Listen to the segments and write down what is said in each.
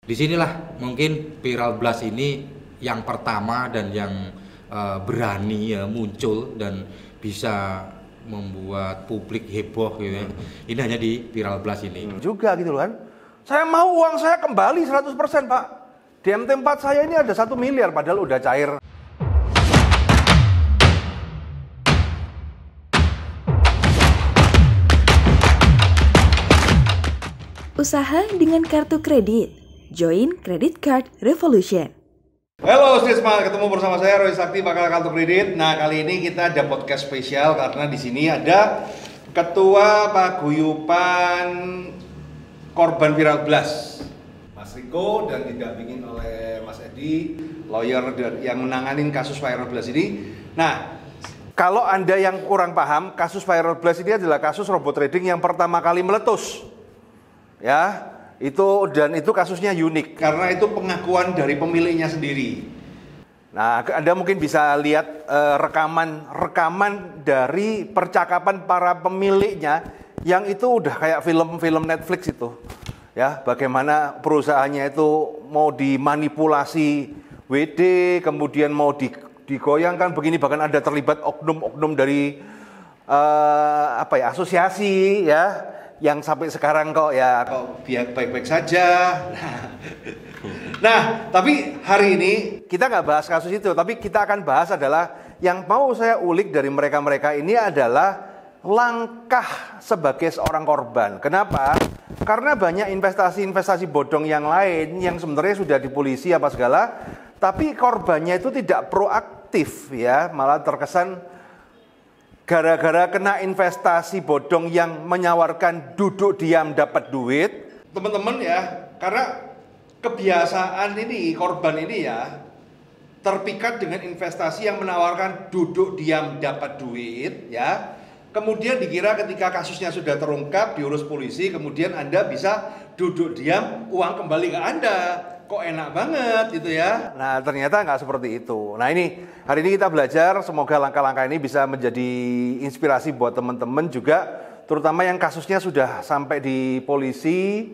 Disinilah mungkin Viral Blast ini yang pertama dan yang berani ya muncul dan bisa membuat publik heboh gitu ya. Ini hanya di Viral Blast ini. Juga gitu loh kan. Saya mau uang saya kembali 100% Pak. Di MT4 saya ini ada 1 miliar padahal udah cair. Usaha dengan kartu kredit. Join Credit Card Revolution. Halo Sisma, ketemu bersama saya Roy Sakti bakal kartu kredit. Nah, kali ini kita ada podcast spesial karena di sini ada Ketua Paguyuban Korban Viral Blast, Mas Riko, dan didampingin oleh Mas Edi, lawyer yang menanganin kasus Viral Blast ini. Nah, kalau Anda yang kurang paham, kasus Viral Blast ini adalah kasus robot trading yang pertama kali meletus. Ya, itu kasusnya unik karena itu pengakuan dari pemiliknya sendiri. Nah, Anda mungkin bisa lihat rekaman dari percakapan para pemiliknya yang itu udah kayak film-film Netflix itu. Ya, bagaimana perusahaannya itu mau dimanipulasi WD, kemudian mau digoyangkan begini, bahkan ada terlibat oknum-oknum dari asosiasi ya. Yang sampai sekarang kok biar baik-baik saja. Nah, tapi hari ini kita nggak bahas kasus itu, tapi kita akan bahas adalah yang mau saya ulik dari mereka-mereka ini adalah langkah sebagai seorang korban. Kenapa? Karena banyak investasi-investasi bodong yang lain yang sebenarnya sudah di polisi apa segala, tapi korbannya itu tidak proaktif ya, malah terkesan gara-gara kena investasi bodong yang menyawarkan duduk diam dapat duit. Teman-teman ya, karena kebiasaan ini, korban ini ya, terpikat dengan investasi yang menawarkan duduk diam dapat duit ya. Kemudian dikira ketika kasusnya sudah terungkap, diurus polisi, kemudian Anda bisa duduk diam, uang kembali ke Anda. Kok enak banget gitu ya. Nah, ternyata nggak seperti itu. Nah, hari ini kita belajar, semoga langkah-langkah ini bisa menjadi inspirasi buat teman-teman juga, terutama yang kasusnya sudah sampai di polisi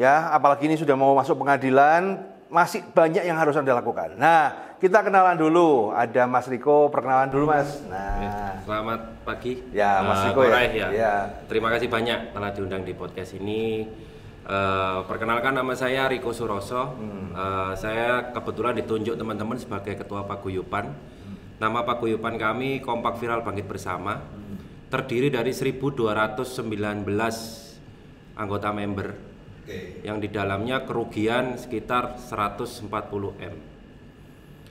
ya, apalagi ini sudah mau masuk pengadilan, masih banyak yang harus Anda lakukan. Nah, kita kenalan dulu. Ada Mas Riko, perkenalan dulu Mas. Nah, selamat pagi. Ya, Mas Riko ya. Terima kasih banyak telah diundang di podcast ini. Perkenalkan, nama saya Riko Suroso. Saya kebetulan ditunjuk teman-teman sebagai ketua paguyuban. Nama paguyuban kami Kompak Viral Bangkit Bersama. Terdiri dari 1.219 anggota member. Yang di dalamnya kerugian sekitar 140 M.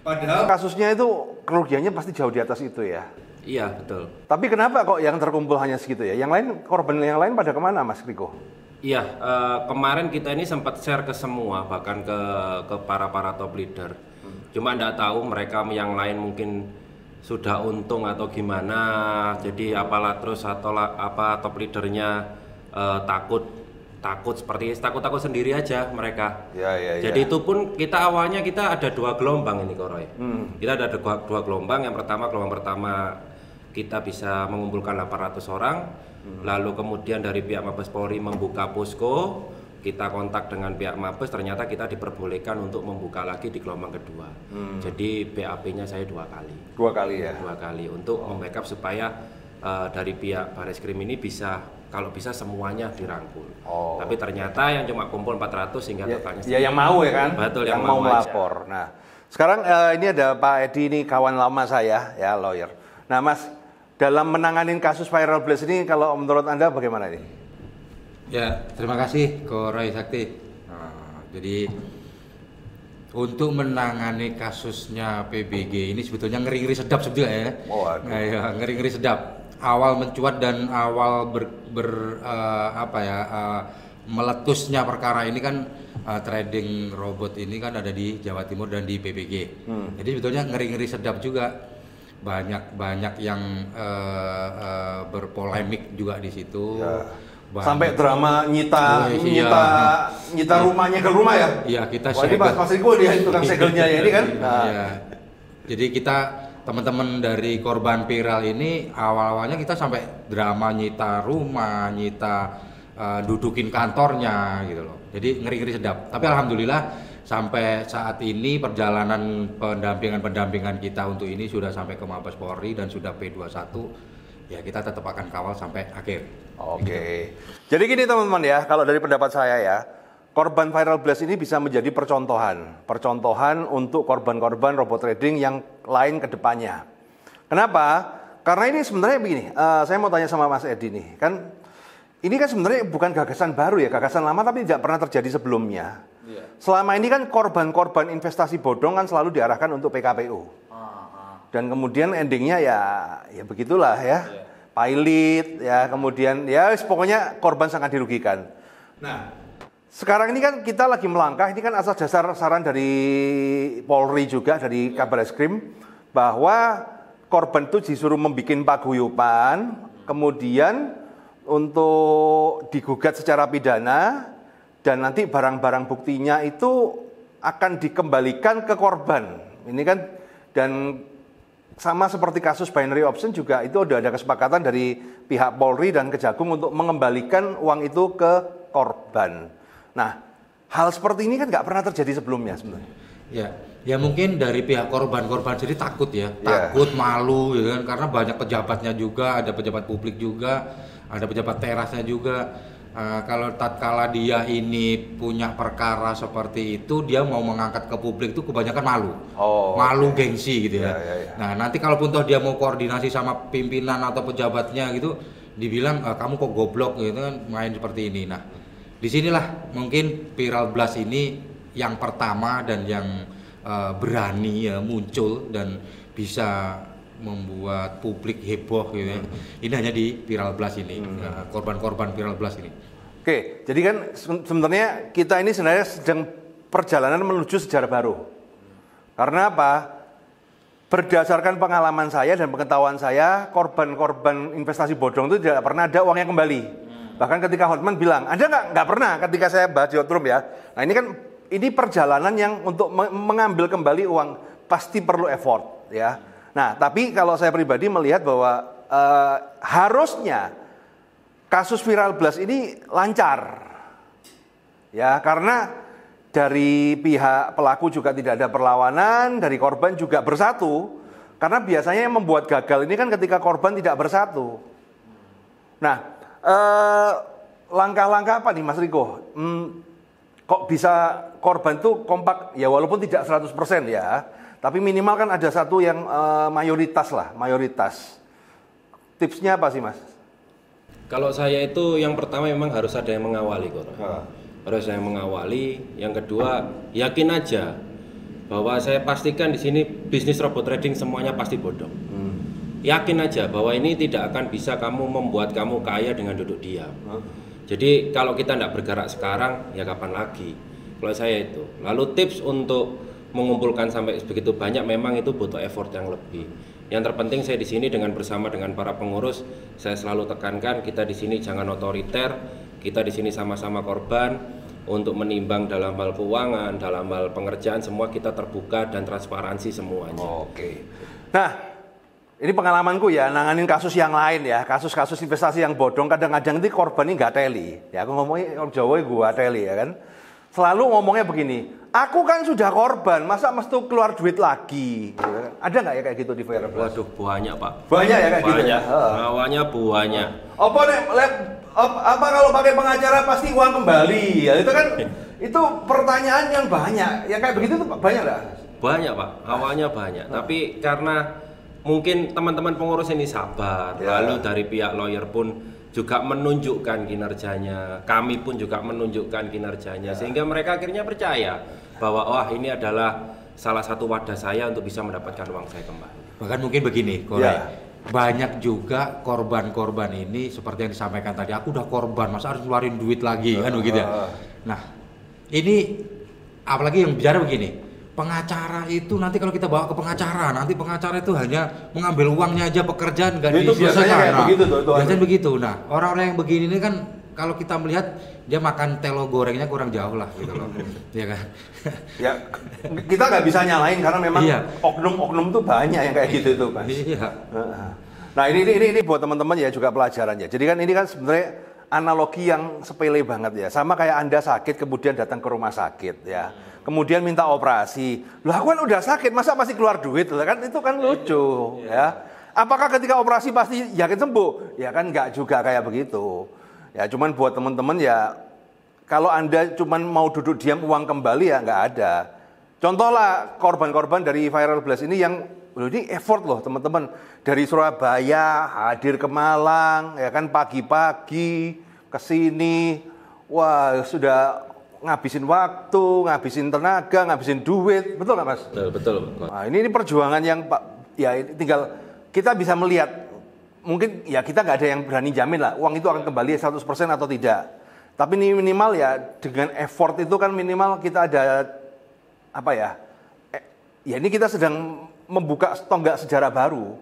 Padahal kasusnya itu kerugiannya pasti jauh di atas itu ya. Iya, betul. Tapi kenapa kok yang terkumpul hanya segitu ya? Yang lain, korban yang lain pada kemana Mas Riko? Iya, kemarin kita ini sempat share ke semua, bahkan ke para top leader. Cuma enggak tahu mereka yang lain mungkin sudah untung atau gimana. Jadi apalah terus atau top leadernya takut seperti takut sendiri aja mereka. Jadi itu pun kita awalnya ada 2 gelombang ini Koroy. Kita ada 2 gelombang. Gelombang pertama kita bisa mengumpulkan 800 orang. Lalu kemudian dari pihak Mabes Polri membuka posko, kita kontak dengan pihak Mabes, ternyata kita diperbolehkan untuk membuka lagi di gelombang kedua. Jadi BAP-nya saya 2 kali. 2 kali ya? 2 kali untuk membackup supaya dari pihak Bareskrim ini bisa, kalau bisa semuanya dirangkul. Tapi ternyata yang cuma kumpul 400 sehingga totalnya ya yang mau ya kan? Betul, yang mau melapor. Nah, sekarang ini ada Pak Edi, ini kawan lama saya ya, lawyer. Nah Mas, dalam menangani kasus Viral Blast ini, kalau menurut Anda bagaimana ini? Ya, terima kasih Ko Roy Sakti. Jadi untuk menangani kasusnya PBG ini sebetulnya ngeri-ngeri sedap sebetulnya ya. Ya, ngeri-ngeri sedap. Awal mencuat dan awal meletusnya perkara ini kan trading robot ini kan ada di Jawa Timur dan di PBG. Jadi sebetulnya ngeri-ngeri sedap juga. Banyak yang berpolemik juga di situ. Sampai drama nyita rumahnya ke rumah ya? Iya, kita segel. Mas Riko dia tukang segelnya ya ini kan? Iya. Jadi kita teman-teman dari korban viral ini awal-awalnya kita sampai drama nyita rumah, nyita dudukin kantornya gitu loh. Jadi ngeri-ngeri sedap. Tapi alhamdulillah sampai saat ini perjalanan pendampingan kita untuk ini sudah sampai ke Mabes Polri dan sudah P21. Ya kita tetap akan kawal sampai akhir. Oke. Gitu. Jadi gini teman-teman ya, kalau dari pendapat saya ya, korban viral blast ini bisa menjadi percontohan untuk korban-korban robot trading yang lain ke depannya. Kenapa? Karena ini sebenarnya begini, saya mau tanya sama Mas Edi nih, kan ini kan sebenarnya bukan gagasan baru ya, gagasan lama tapi tidak pernah terjadi sebelumnya. Selama ini kan korban-korban investasi bodong kan selalu diarahkan untuk PKPU. Dan kemudian endingnya ya begitulah ya, pilot ya, kemudian ya pokoknya korban sangat dirugikan. Nah, sekarang ini kan kita lagi melangkah, ini kan asal dasar saran dari Polri juga, dari Kabar Eskrim, bahwa korban itu disuruh membuat paguyuban, kemudian untuk digugat secara pidana, dan nanti barang-barang buktinya itu akan dikembalikan ke korban. Ini kan, dan sama seperti kasus binary option juga itu udah ada kesepakatan dari pihak Polri dan Kejagung untuk mengembalikan uang itu ke korban. Nah, hal seperti ini kan nggak pernah terjadi sebelumnya sebenarnya. Ya mungkin dari pihak korban jadi takut ya, takut, malu ya kan, karena banyak pejabatnya juga, ada pejabat publik juga, ada pejabat terasnya juga. Kalau tatkala dia ini punya perkara seperti itu, dia mau mengangkat ke publik itu kebanyakan malu, malu gengsi gitu ya. Nah nanti kalaupun toh dia mau koordinasi sama pimpinan atau pejabatnya gitu, dibilang kamu kok goblok gitu kan, main seperti ini. Nah disinilah mungkin viral blast ini yang pertama dan yang berani ya muncul dan bisa membuat publik heboh gitu ya. Ini hanya di viral blast ini, korban-korban viral blast ini. Oke, jadi kan sebenarnya kita ini sebenarnya sedang perjalanan menuju sejarah baru. Karena apa? Berdasarkan pengalaman saya dan pengetahuan saya, korban-korban investasi bodong itu tidak pernah ada uangnya kembali. Bahkan ketika Hotman bilang, ada nggak pernah ketika saya bahas di Hotroom ya. Nah ini kan ini perjalanan yang untuk mengambil kembali uang pasti perlu effort ya. Nah tapi kalau saya pribadi melihat bahwa harusnya kasus viral blast ini lancar ya, karena dari pihak pelaku juga tidak ada perlawanan, dari korban juga bersatu. Karena biasanya yang membuat gagal ini kan ketika korban tidak bersatu. Nah langkah-langkah apa nih Mas Riko? Kok bisa korban tuh kompak ya, walaupun tidak 100% ya, tapi minimal kan ada satu yang mayoritas. Tipsnya apa sih Mas? Kalau saya itu yang pertama memang harus ada yang mengawali kok. Harus ada yang mengawali. Yang kedua, yakin aja bahwa saya pastikan di sini bisnis robot trading semuanya pasti bodong. Yakin aja bahwa ini tidak akan bisa membuat kamu kaya dengan duduk diam. Jadi kalau kita tidak bergerak sekarang, ya kapan lagi? Kalau saya itu. Lalu tips untuk mengumpulkan sampai begitu banyak memang itu butuh effort yang lebih. Yang terpenting saya di sini bersama dengan para pengurus, saya selalu tekankan kita di sini jangan otoriter, kita di sini sama-sama korban untuk menimbang dalam hal keuangan, dalam hal pengerjaan semua kita terbuka dan transparansi semuanya. Oke. Nah, ini pengalamanku ya, nanganin kasus yang lain ya, kasus-kasus investasi yang bodong, kadang-kadang itu korban ini nggak teli. Ya aku ngomongnya orang Jawa gua teli ya kan. Selalu ngomongnya begini, aku kan sudah korban, masa mesti keluar duit lagi? Ada nggak ya kayak gitu di viral blast? Waduh, banyak Pak. Banyak ya kayak gitu? Banyak, awalnya banyak. Apa kalau pakai pengacara pasti uang kembali? Ya itu kan, itu pertanyaan yang banyak. Ya kayak begitu tuh banyak nggak? Banyak Pak, awalnya banyak. Tapi karena mungkin teman-teman pengurus ini sabar, lalu dari pihak lawyer pun juga menunjukkan kinerjanya, kami pun juga menunjukkan kinerjanya, sehingga mereka akhirnya percaya bahwa wah ini adalah salah satu wadah saya untuk bisa mendapatkan uang saya kembali. Bahkan mungkin begini, banyak juga korban-korban ini seperti yang disampaikan tadi, aku udah korban, masa harus ngeluarin duit lagi kan begitu ya. Nah ini apalagi yang bicara begini, pengacara itu nanti kalau kita bawa ke pengacara, nanti pengacara itu hanya mengambil uangnya aja, pekerjaan nggak itu biasanya kayak begitu tuh. Biasanya begitu. Nah orang-orang yang begini ini kan kalau kita melihat dia makan telo gorengnya kurang jauh lah gitu loh, ya kan? Ya kita nggak bisa nyalain karena memang oknum-oknum tuh banyak yang kayak gitu tuh Mas. Iya. Nah ini buat teman-teman ya juga pelajaran ya. Jadi kan ini kan sebenarnya analogi yang sepele banget ya. Sama kayak Anda sakit kemudian datang ke rumah sakit ya. Kemudian minta operasi. Loh aku kan udah sakit, masa masih keluar duit? Loh, kan itu kan lucu ya. Apakah ketika operasi pasti yakin sembuh? Ya kan enggak juga kayak begitu. Ya cuman buat teman-teman ya, kalau Anda cuman mau duduk diam uang kembali ya enggak ada. Contohlah korban-korban dari viral blast ini yang ini effort loh teman-teman. Dari Surabaya hadir ke Malang, ya kan pagi-pagi ke sini. Wah, sudah ngabisin waktu, ngabisin tenaga, ngabisin duit. Betul nggak Mas? Betul. Nah, ini perjuangan yang Pak, ya tinggal kita bisa melihat. Mungkin ya kita nggak ada yang berani jamin lah, uang itu akan kembali 100% atau tidak. Tapi ini minimal ya dengan effort itu kan minimal kita ada apa ya? Ya ini kita sedang membuka tonggak sejarah baru.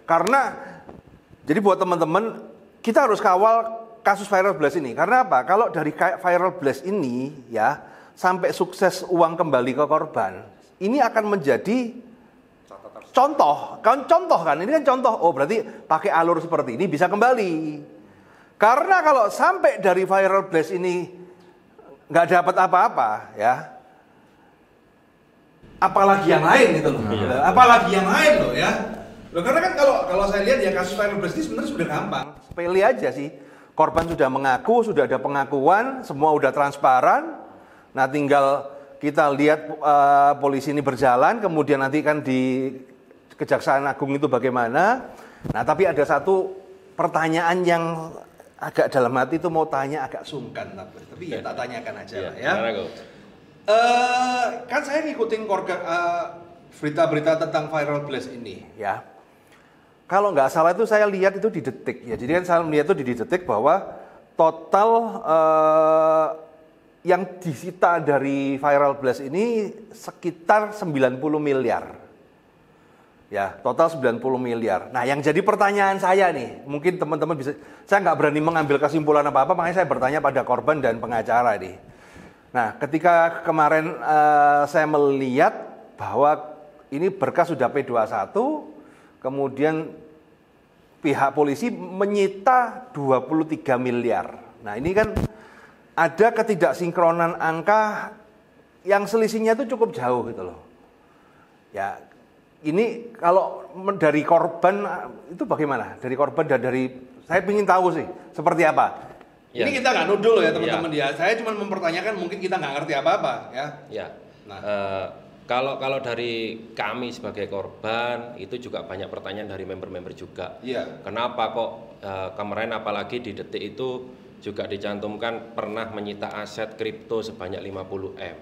Karena jadi buat teman-teman kita harus kawal kasus viral blast ini. Karena apa? Kalau dari viral blast ini ya sampai sukses uang kembali ke korban, ini akan menjadi contoh kan? Ini kan contoh. Oh berarti pakai alur seperti ini bisa kembali. Karena kalau sampai dari viral blast ini nggak dapat apa-apa ya, apalagi yang lain itu loh. Apalagi yang lain loh ya. Loh, karena kan kalau saya lihat ya kasus viral blast ini sebenarnya sudah gampang. Sepele aja sih. Korban sudah mengaku, sudah ada pengakuan, semua udah transparan. Nah, tinggal kita lihat polisi ini berjalan, kemudian nanti kan di Kejaksaan Agung itu bagaimana. Nah, tapi ada satu pertanyaan yang agak dalam hati itu mau tanya agak sungkan, tapi ya tak tanyakan aja lah ya. Kan saya ngikutin berita-berita tentang viral blast ini ya. Kalau nggak salah itu saya lihat itu di Detik ya. Jadi kan saya melihat itu di Detik bahwa total yang disita dari viral blast ini sekitar 90 miliar. Ya, total 90 miliar. Nah, yang jadi pertanyaan saya nih, mungkin teman-teman bisa, saya nggak berani mengambil kesimpulan apa-apa, makanya saya bertanya pada korban dan pengacara nih. Nah, ketika kemarin saya melihat bahwa ini berkas sudah P21, kemudian pihak polisi menyita 23 miliar. Nah, ini kan ada ketidaksinkronan angka yang selisihnya itu cukup jauh gitu loh. Ya, ini kalau dari korban itu bagaimana? Dari korban dan dari, saya ingin tahu sih seperti apa. Ya. Ini kita nggak nuduh loh ya teman-teman ya. Saya cuma mempertanyakan, mungkin kita nggak ngerti apa-apa ya. Ya. Nah, kalau dari kami sebagai korban itu juga banyak pertanyaan dari member-member juga. Iya. Kenapa kok kemarin apalagi di Detik itu juga dicantumkan pernah menyita aset kripto sebanyak 50 M.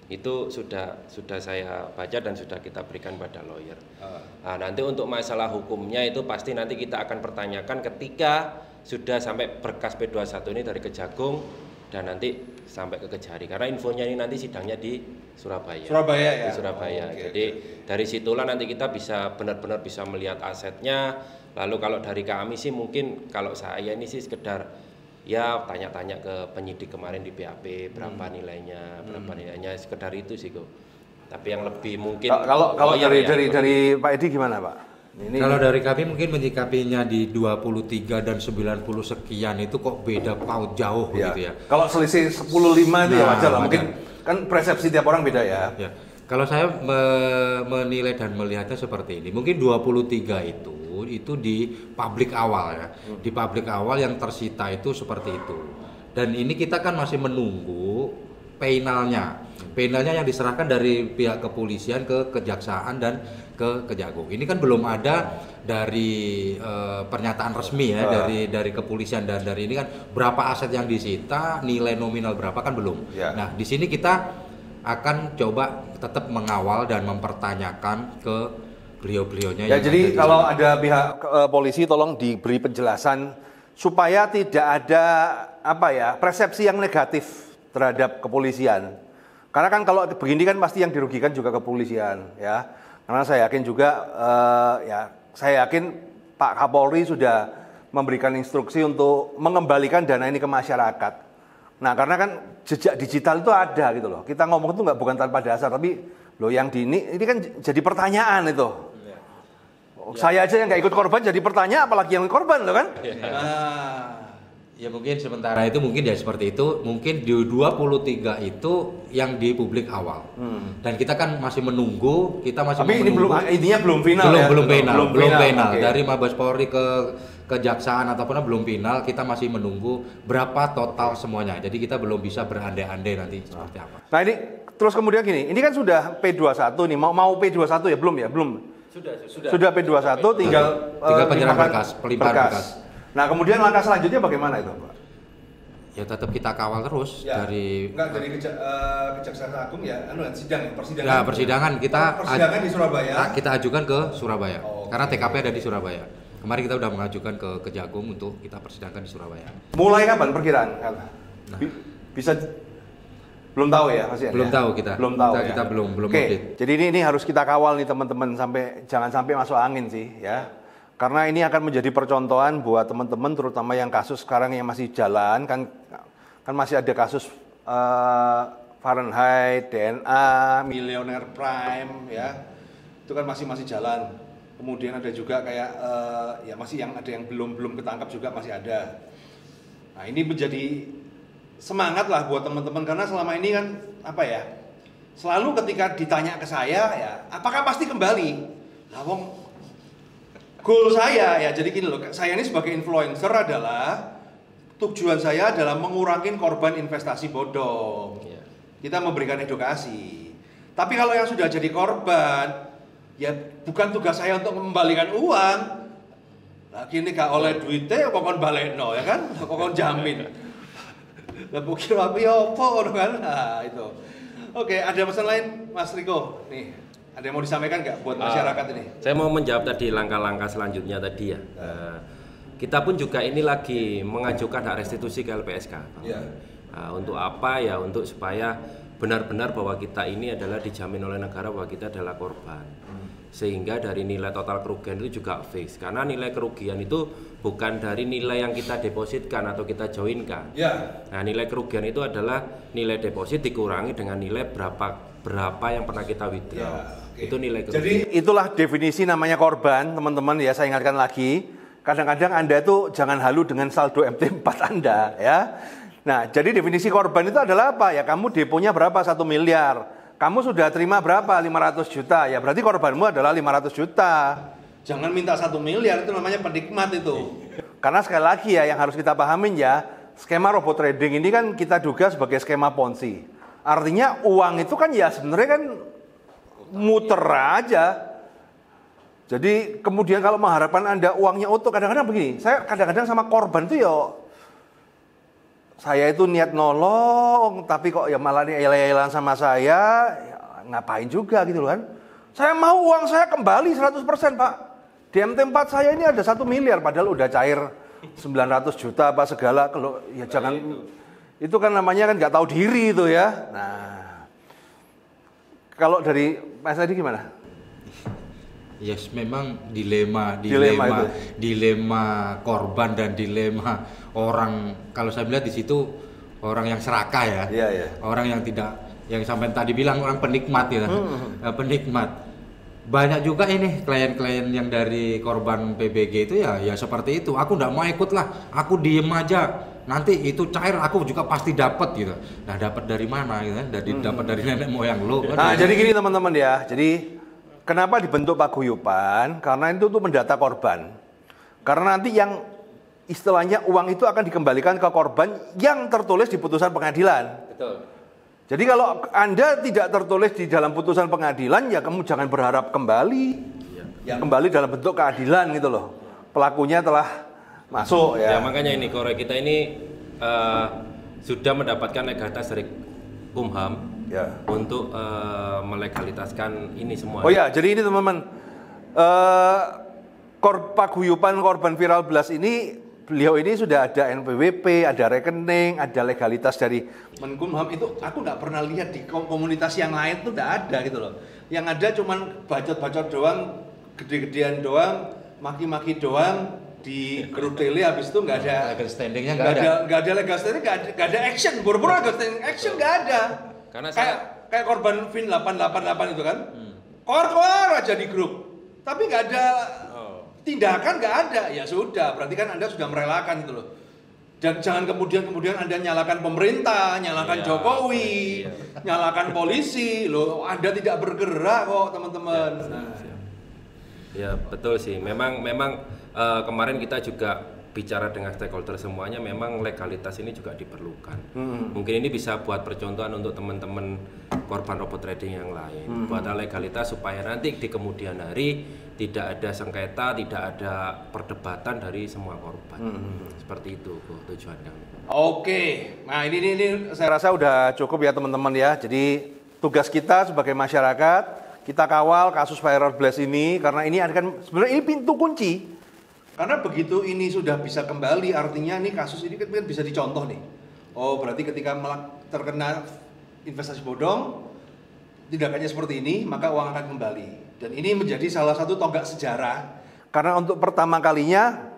Itu sudah saya baca dan sudah kita berikan pada lawyer. Nah, nanti untuk masalah hukumnya itu pasti nanti kita akan pertanyakan ketika sudah sampai berkas P21 ini dari Kejagung dan nanti sampai ke Kejari, karena infonya ini nanti sidangnya di Surabaya. Surabaya ya. Di Surabaya. Jadi dari situlah nanti kita bisa benar-benar bisa melihat asetnya. Lalu kalau dari kami sih mungkin kalau saya ini sih sekedar ya tanya-tanya ke penyidik kemarin di BAP berapa nilainya, sekedar itu sih kok. Tapi yang lebih mungkin kalau dari Pak Edi gimana Pak? Ini kalau dari kami mungkin menyikapinya di 23 dan 90 sekian itu kok beda paut jauh ya. Gitu ya. Kalau selisih 10-5 itu ya wajar lah, mungkin kan persepsi tiap orang beda ya. Ya. Kalau saya menilai dan melihatnya seperti ini, mungkin 23 itu di publik awal ya. Di publik awal yang tersita itu seperti itu. Dan ini kita kan masih menunggu penalnya. Penalnya yang diserahkan dari pihak kepolisian ke kejaksaan dan ke Kejagung. Ini kan belum ada dari pernyataan resmi ya dari kepolisian dan dari ini kan berapa aset yang disita, nilai nominal berapa kan belum. Ya. Nah, di sini kita akan coba tetap mengawal dan mempertanyakan ke beliau-beliaunya. Ya, jadi kalau ada pihak polisi tolong diberi penjelasan supaya tidak ada persepsi yang negatif terhadap kepolisian. Karena kan kalau begini kan pasti yang dirugikan juga kepolisian ya. Karena saya yakin juga saya yakin Pak Kapolri sudah memberikan instruksi untuk mengembalikan dana ini ke masyarakat. Nah, karena kan jejak digital itu ada gitu loh. Kita ngomong itu bukan tanpa dasar, tapi loh yang ini kan jadi pertanyaan itu. Ya. Saya aja yang nggak ikut korban jadi pertanyaan, apalagi yang korban loh kan. Ya. Ya mungkin sementara itu mungkin ya seperti itu, mungkin di 23 itu yang di publik awal. Dan kita kan masih menunggu, Tapi ini intinya belum final ya. Belum final. Okay. Dari Mabes Polri ke kejaksaan ataupun belum final, kita masih menunggu berapa total semuanya. Jadi kita belum bisa berandai-andai nanti seperti apa. Nah, ini terus kemudian gini, ini kan sudah P21 nih, mau P21 ya? Belum. Sudah P21, tinggal penyerahan berkas, pelimpahan berkas. Nah, kemudian langkah selanjutnya bagaimana itu, Pak? Ya tetap kita kawal terus ya, dari Kejaksaan Agung ya, persidangan. Ya, persidangan di Surabaya. Kita ajukan ke Surabaya. Karena TKP ada di Surabaya. Kemarin kita udah mengajukan ke Kejagung untuk kita persidangkan di Surabaya. Mulai kapan perkiraan? Bisa belum tahu ya, masih belum tahu kita. Belum tahu. Kita belum Oke. update. Jadi ini harus kita kawal nih teman-teman jangan sampai masuk angin sih ya. Karena ini akan menjadi percontohan buat teman-teman terutama yang kasus sekarang yang masih jalan kan masih ada kasus Fahrenheit, DNA, Millionaire Prime ya. Itu kan masih jalan. Kemudian ada juga kayak ya masih yang ada yang belum ketangkap juga masih ada. Nah, ini menjadi semangat lah buat teman-teman karena selama ini kan apa ya? Selalu ketika ditanya ke saya ya, apakah pasti kembali? Nah, wong goal saya ya, jadi gini loh, saya ini sebagai influencer adalah tujuan saya adalah mengurangi korban investasi bodong. Kita memberikan edukasi. Tapi kalau yang sudah jadi korban, ya bukan tugas saya untuk mengembalikan uang. Lagi ini gak oleh duitnya, pokoknya balekno ya kan, pokoknya jamin. Lah pikir apa ya apa kan? Nah, itu. Oke, ada pesan lain Mas Riko nih. Ada yang mau disampaikan nggak buat masyarakat ini? Saya mau menjawab tadi langkah-langkah selanjutnya tadi ya. Kita pun juga ini lagi mengajukan hak restitusi ke LPSK. Untuk apa ya? Untuk supaya benar-benar bahwa kita ini adalah dijamin oleh negara bahwa kita adalah korban. Sehingga dari nilai total kerugian itu juga fix. Karena nilai kerugian itu bukan dari nilai yang kita depositkan atau kita joinkan. Nah, nilai kerugian itu adalah nilai deposit dikurangi dengan nilai berapa yang pernah kita withdraw. Itu nilai kerugian. Jadi itulah definisi namanya korban, teman-teman ya. Saya ingatkan lagi, kadang-kadang Anda tuh jangan halu dengan saldo MT4 Anda ya. Nah, jadi definisi korban itu adalah apa? Ya kamu deponya berapa? 1 miliar. Kamu sudah terima berapa? 500 juta. Ya berarti korbanmu adalah 500 juta. Jangan minta 1 miliar, itu namanya penikmat itu. Karena sekali lagi ya yang harus kita pahamin ya, skema robot trading ini kan kita duga sebagai skema Ponzi. Artinya uang itu kan ya sebenarnya kan muter aja. Jadi kemudian kalau mengharapkan Anda uangnya utuh, kadang-kadang begini, saya kadang-kadang sama korban itu ya, saya itu niat nolong, tapi kok ya malah yel-yelan sama saya, ya ngapain juga gitu loh kan. Saya mau uang saya kembali 100% Pak. Di MT4 saya ini ada 1 miliar, padahal udah cair 900 juta apa segala, kalau ya jangan, itu kan namanya kan nggak tahu diri itu ya. Nah, kalau dari Mas Adi gimana? Yes, memang dilema korban dan dilema orang. Kalau saya melihat di situ orang yang serakah ya, orang yang tidak, yang sampai tadi bilang orang penikmat ya, penikmat. Banyak juga ini klien-klien yang dari korban PBG itu ya seperti itu. Aku nggak mau ikut lah, aku diem aja. Nanti itu cair, aku juga pasti dapat gitu. Nah, dapat dari mana gitu kan? Dapat dari nenek moyang lo. Nah, jadi gini teman-teman ya. Jadi kenapa dibentuk paguyuban? Karena itu untuk mendata korban. Karena nanti yang istilahnya uang itu akan dikembalikan ke korban yang tertulis di putusan pengadilan. Betul. Jadi kalau Anda tidak tertulis di dalam putusan pengadilan, ya kamu jangan berharap kembali. Ya, kembali dalam bentuk keadilan gitu loh. Pelakunya telah masuk ya. Ya makanya ini Korek kita ini sudah mendapatkan legalitas dari Kumham untuk melegalitaskan ini semua. Oh ya, jadi ini teman-teman, paguyuban korban viral blast ini, beliau ini sudah ada NPWP, ada rekening, ada legalitas dari Menkumham. Itu aku nggak pernah lihat di komunitas yang lain tuh nggak ada gitu loh. Yang ada cuman bacot-bacot doang, gede-gedean doang, maki-maki doang, di grup tele, habis itu nggak ada legal standingnya, nggak ada legal standing, nggak ada action, buru-buru legal standing action nggak ada. Karena kayak korban Vin 888 itu kan, kor aja di grup, tapi nggak ada tindakan, nggak ada. Ya sudah, berarti kan Anda sudah merelakan gitu loh. Dan jangan kemudian Anda nyalakan pemerintah, nyalakan Jokowi, nyalakan polisi. Loh, Anda tidak bergerak kok, teman-teman. Ya, betul sih. Memang kemarin kita juga bicara dengan stakeholder semuanya, memang legalitas ini juga diperlukan. Mungkin ini bisa buat percontohan untuk teman-teman korban robot trading yang lain. Buat legalitas supaya nanti di kemudian hari tidak ada sengketa, tidak ada perdebatan dari semua korban. Seperti itu tujuan kami. Oke, nah ini saya rasa udah cukup ya teman-teman ya. Jadi tugas kita sebagai masyarakat, kita kawal kasus Firewall Blast ini karena ini akan sebenarnya ini pintu kunci. Karena begitu ini sudah bisa kembali, artinya nih kasus ini kan bisa dicontoh nih. Oh, berarti ketika terkena investasi bodong, tindakannya seperti ini, maka uang akan kembali. Dan ini menjadi salah satu tonggak sejarah. Karena untuk pertama kalinya,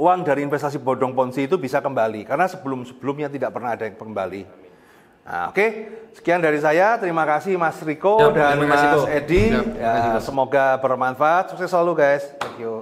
uang dari investasi bodong Ponzi itu bisa kembali. Karena sebelum-sebelumnya tidak pernah ada yang kembali. Nah, oke. Sekian dari saya. Terima kasih Mas Riko dan Mas Edi. Ya, semoga bermanfaat. Sukses selalu guys. Thank you.